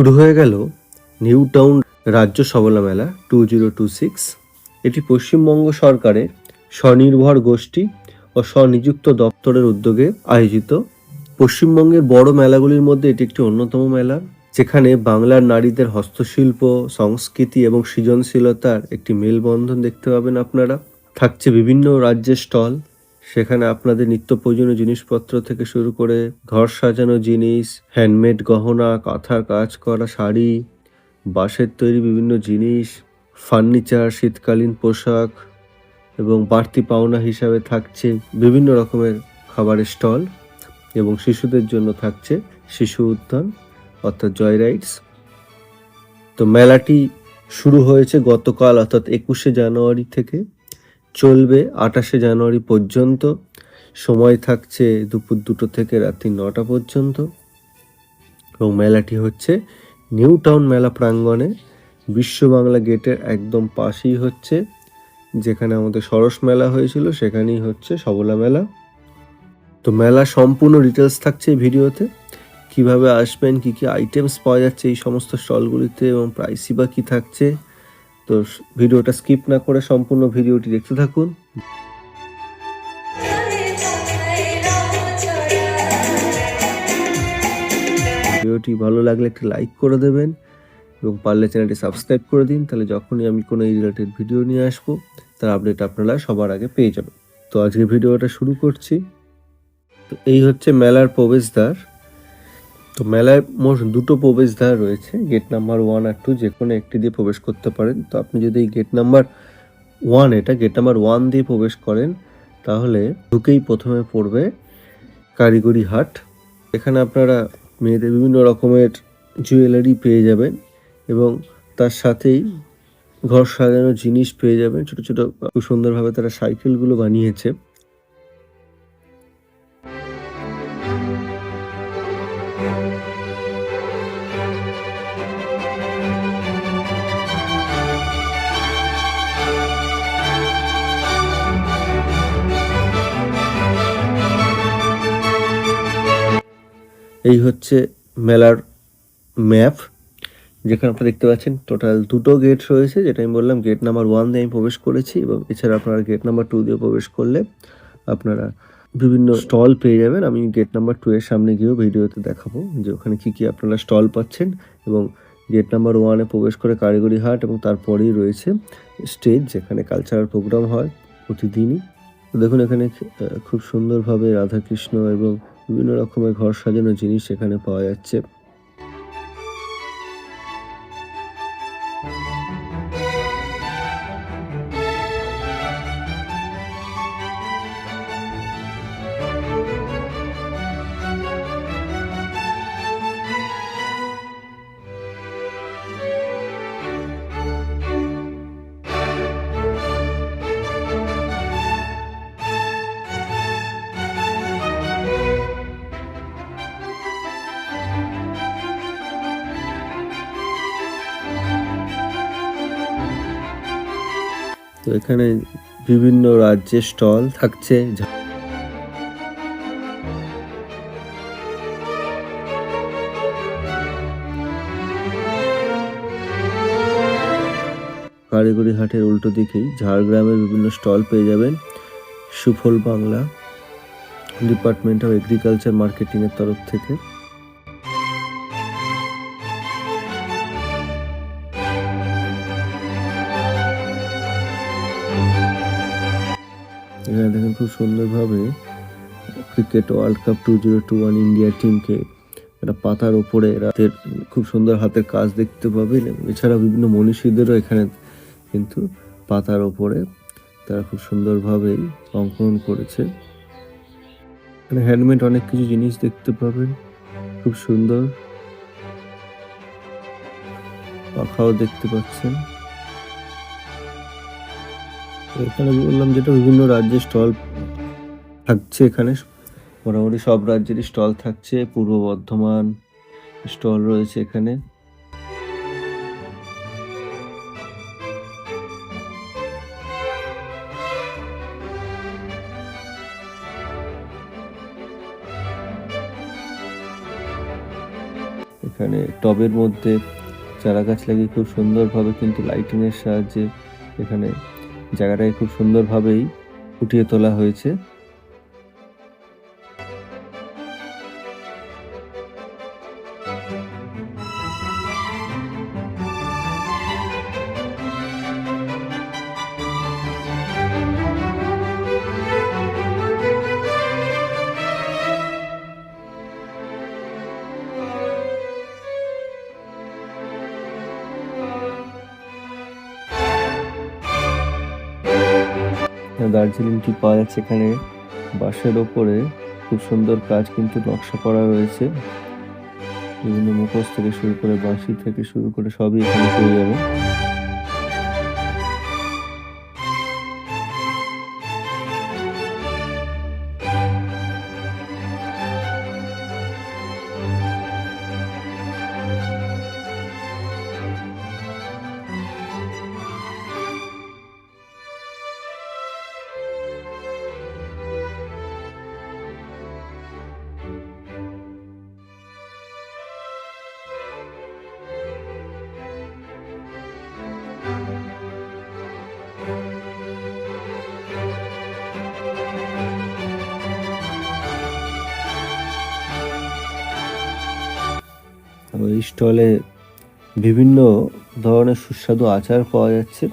শুরু হয়ে গেল নিউ টাউন রাজ্য সবলা মেলা 2026। এটি পশ্চিমবঙ্গ সরকারের স্বনির্ভর গোষ্ঠী ও স্বনিযুক্ত দপ্তরের উদ্যোগে আয়োজিত পশ্চিমবঙ্গের বড় মেলাগুলির মধ্যে এটি একটি অন্যতম মেলা, যেখানে বাংলার নারীদের হস্তশিল্প, সংস্কৃতি এবং সৃজনশীলতার একটি মেলবন্ধন দেখতে পাবেন আপনারা। থাকছে বিভিন্ন রাজ্যের স্টল, সেখানে আপনাদের নিত্য প্রয়োজনীয় জিনিসপত্র থেকে শুরু করে ঘর সাজানো জিনিস, হ্যান্ডমেড গহনা, কাঁথার কাজ করা শাড়ি, বাঁশের তৈরি বিভিন্ন জিনিস, ফার্নিচার, শীতকালীন পোশাক এবং বাড়তি পাওনা হিসাবে থাকছে বিভিন্ন রকমের খাবারের স্টল এবং শিশুদের জন্য থাকছে শিশু উদ্যান অর্থাৎ জয় রাইডস। তো মেলাটি শুরু হয়েছে গতকাল অর্থাৎ 21শে জানুয়ারি থেকে, চলবে 28শে জানুয়ারি পর্যন্ত। সময় থাকছে দুপুর 2টো থেকে রাত্রি 9টা পর্যন্ত এবং মেলাটি হচ্ছে নিউ টাউন মেলা প্রাঙ্গণে বিশ্ব বাংলা গেটের একদম পাশেই হচ্ছে। যেখানে আমাদের সরস মেলা হয়েছিল সেখানেই হচ্ছে সবলা মেলা। তো মেলা সম্পূর্ণ ডিটেলস থাকছে এই ভিডিওতে, কিভাবে আসবেন, কি কি আইটেমস পাওয়া যাচ্ছে এই সমস্ত স্টলগুলিতে এবং প্রাইসই বা কী থাকছে। তো ভিডিওটা স্কিপ না করে সম্পূর্ণ ভিডিওটি দেখতে থাকুন। ভিডিওটি ভালো লাগলে একটি লাইক করে দেবেন এবং পারলে চ্যানেলটি সাবস্ক্রাইব করে দিন, তাহলে যখনই আমি কোনো এই রিলেটেড ভিডিও নিয়ে আসবো তার আপডেট আপনারা সবার আগে পেয়ে যাবেন। তো আজকে ভিডিওটা শুরু করছি। তো এই হচ্ছে মেলার প্রবেশদ্বার। তো মেলায় মোট 2টো প্রবেশদ্বার রয়েছে, গেট নাম্বার 1 আর 2, যে কোনো একটি দিয়ে প্রবেশ করতে পারেন। তো আপনি যদি এই গেট নাম্বার 1 দিয়ে প্রবেশ করেন তাহলে ঢুকেই প্রথমে পড়বে কারিগরি হাট। এখানে আপনারা মেয়েদের বিভিন্ন রকমের জুয়েলারি পেয়ে যাবেন এবং তার সাথেই ঘর সাজানোর জিনিস পেয়ে যাবেন। ছোট ছোট খুব সুন্দরভাবে তারা সাইকেলগুলো বানিয়েছে। এই হচ্ছে মেলার ম্যাপ, যেখানে আপনারা দেখতে পাচ্ছেন টোটাল 2টো গেট রয়েছে। যেটা আমি বললাম, গেট নাম্বার 1 দিয়ে আমি প্রবেশ করেছি এবং এছাড়া আপনারা গেট নাম্বার 2 দিয়ে প্রবেশ করলে আপনারা বিভিন্ন স্টল পেয়ে যাবেন। আমি গেট নাম্বার 2 এর সামনে গিয়েও ভিডিওতে দেখাবো যে ওখানে কি কি আপনারা স্টল পাচ্ছেন। এবং গেট নাম্বার 1 এ প্রবেশ করে কারিগরি হাট এবং তারপরেই রয়েছে স্টেজ, যেখানে কালচারাল প্রোগ্রাম হয় প্রতিদিনই। তো দেখুন এখানে খুব সুন্দরভাবে রাধাকৃষ্ণ এবং বিভিন্ন রকমের ঘর সাজানোর জিনিস এখানে পাওয়া যাচ্ছে। তো এখানে বিভিন্ন রাজ্যের স্টল থাকছে। কারিগরি হাটের উল্টো দিকেই ঝাড়গ্রামের বিভিন্ন স্টল পেয়ে যাবেন সুফল Bangla department of agriculture marketing এর তরফ থেকে। এখানে দেখেন খুব সুন্দরভাবে ক্রিকেট ওয়ার্ল্ড কাপ 2021 ইন্ডিয়া টিমকে একটা পাতার উপরে রাতের খুব সুন্দর হাতের কাজ দেখতে পাবেন। এছাড়া বিভিন্ন মনীষীদেরও এখানে কিন্তু পাতার উপরে তারা খুব সুন্দরভাবেই অঙ্কন করেছে। এখানে হ্যান্ডমেড অনেক কিছু জিনিস দেখতে পাবেন, খুব সুন্দর পাখাও দেখতে পাচ্ছেন। এখানে বললাম যেটা বিভিন্ন রাজ্যের স্টল থাকছে, এখানে মোটামুটি সব রাজ্যেরই স্টল থাকছে। পূর্ব বর্ধমান স্টল রয়েছে এখানে। এখানে এখানে টবের মধ্যে চারা গাছ লাগিয়ে খুব সুন্দরভাবে কিন্তু লাইটিংয়ের সাহায্যে এখানে জায়গাটাকে খুব সুন্দরভাবেই ফুটিয়ে তোলা হয়েছে। দার্জিলিং টি পাওয়া যাচ্ছে এখানে বাঁশের ওপরে খুব সুন্দর কাজ কিন্তু নকশা করা রয়েছে। বিভিন্ন মুখোশ থেকে শুরু করে বাঁশি থেকে শুরু করে সবই এখানে পেয়ে যাবে। এই স্টলে বিভিন্ন ধরনের সুস্বাদু আচার পাওয়া যাচ্ছে।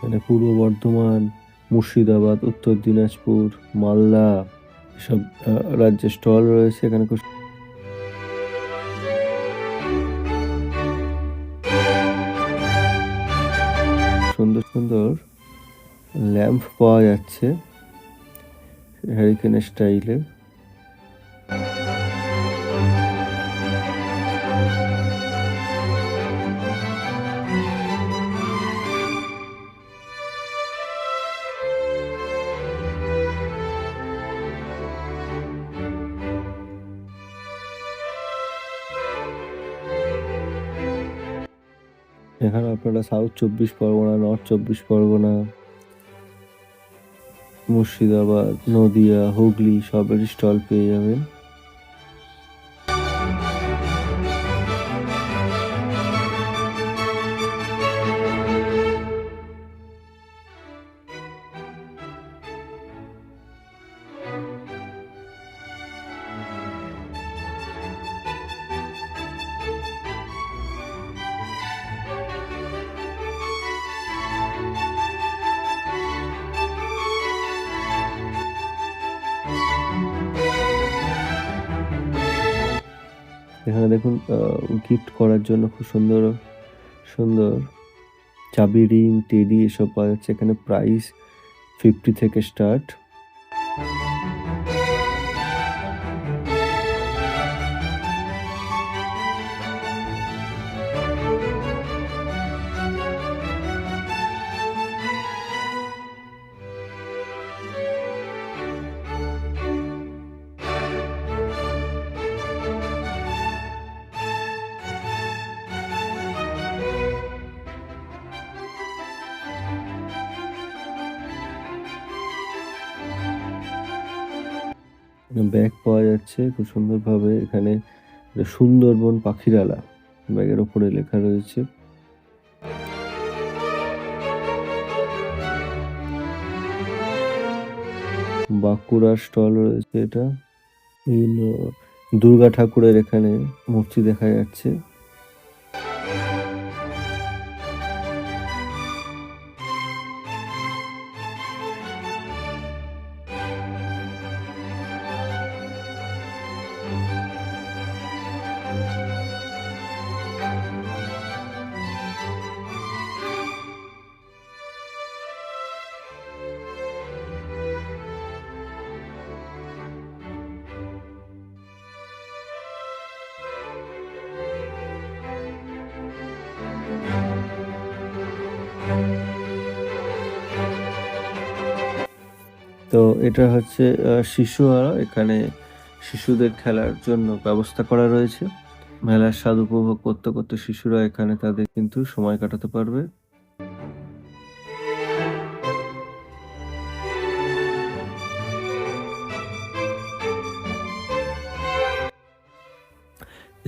এখানে পূর্ব বর্ধমান, মুর্শিদাবাদ, উত্তর দিনাজপুর, মালদা এসব রাজ্যের স্টল রয়েছে। এখানে খুব সুন্দর সুন্দর ল্যাম্প পাওয়া যাচ্ছে হ্যারিকেন স্টাইলে। এখানে আপনারা সাউথ 24 পরগনা, নর্থ 24 পরগনা, মুর্শিদাবাদ, নদিয়া, হুগলি সবেরই স্টল পেয়ে যাবেন। এখানে দেখুন গিফট করার জন্য খুব সুন্দর সুন্দর চাবি, রিং, টেডি এসব পাওয়া যাচ্ছে। এখানে প্রাইস 50 থেকে স্টার্ট। ব্যাগ পাওয়া যাচ্ছে খুব সুন্দরভাবে। এখানে সুন্দরবন পাখিরালা ব্যাগের ওপরে লেখা রয়েছে। বাঁকুড়ার স্টল রয়েছে। এটা বিভিন্ন দুর্গা ঠাকুরের এখানে মূর্তি দেখা যাচ্ছে। তো এটা হচ্ছে শিশু আড়া। এখানে শিশুদের খেলার জন্য ব্যবস্থা করা রয়েছে। মেলার স্বাদ উপভোগ করতে করতে শিশুরা এখানে তাদের কিন্তু সময় কাটাতে পারবে।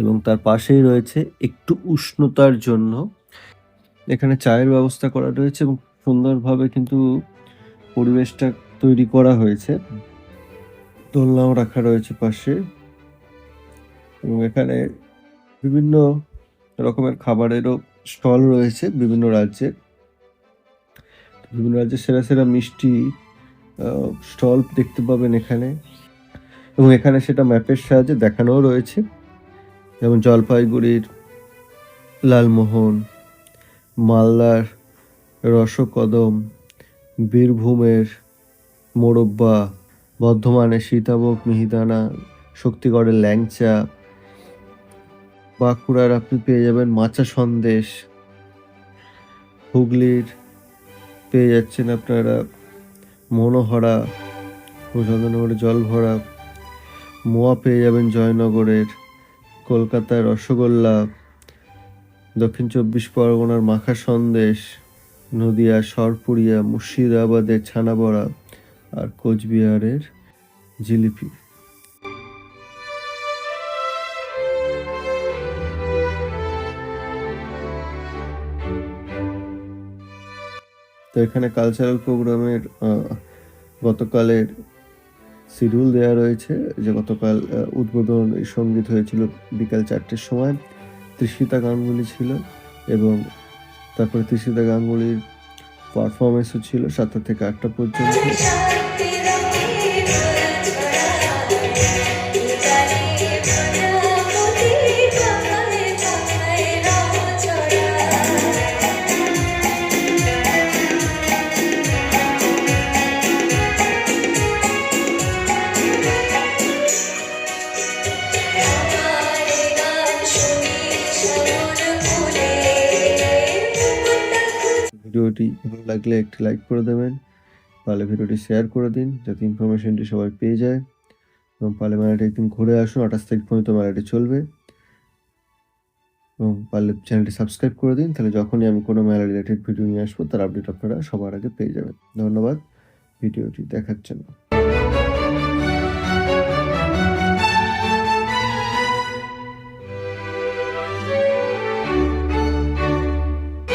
এবং তার পাশেই রয়েছে একটু উষ্ণতার জন্য এখানে চায়ের ব্যবস্থা করা রয়েছে এবং সুন্দরভাবে কিন্তু পরিবেশটা তৈরি করা হয়েছে। দোলনাও রাখা রয়েছে পাশে এবং এখানে বিভিন্ন রকমের খাবারেরও স্টল রয়েছে বিভিন্ন রাজ্যের। বিভিন্ন রাজ্যের সেরা সেরা মিষ্টি স্টল দেখতে পাবেন এখানে এবং এখানে সেটা ম্যাপের সাহায্যে দেখানোও রয়েছে। যেমন জলপাইগুড়ির লালমোহন, মালদার রসকদম, বীরভূমের মোরব্বা, বর্ধমানের সীতাভোগ মিহিদানা, শক্তিগড়ের ল্যাংচা, বাঁকুড়ার আপনি পেয়ে যাবেন মাচা সন্দেশ, হুগলির পেয়ে যাচ্ছেন আপনারা মনোহরা ও চন্দননগরের জলভরা, মোয়া পেয়ে যাবেন জয়নগরের, কলকাতার রসগোল্লা, দক্ষিণ চব্বিশ পরগনার মাখা সন্দেশ, নদিয়া সরপুরিয়া, মুর্শিদাবাদের ছানাবড়া আর কোচবিহারের জিলিপি। তো এখানে কালচারাল প্রোগ্রামের গতকালের শিডিউল দেওয়া রয়েছে, যে গতকাল উদ্বোধন সঙ্গীত হয়েছিল বিকাল 4টের সময়। তৃষিতা গাঙ্গুলি ছিল এবং তারপরে তৃষিতা গাঙ্গুলির পারফরমেন্সও ছিল 7টা থেকে 8টা পর্যন্ত। ভিডিওটি ভালো লাগলে একটি লাইক করে দেবেন, পারলে ভিডিওটি শেয়ার করে দিন যাতে ইনফরমেশনটি সবাই পেয়ে যায়। এবং পারলে মেলাটি একদিন ঘুরে আসুন, 28 তারিখ পর্যন্ত মেলাটি চলবে। এবং পারলে চ্যানেলটি সাবস্ক্রাইব করে দিন, তাহলে যখনই আমি কোনো মেলা রিলেটেড ভিডিও নিয়ে আসবো তার আপডেট আপনারা সবার আগে পেয়ে যাবেন। ধন্যবাদ ভিডিওটি দেখার জন্য।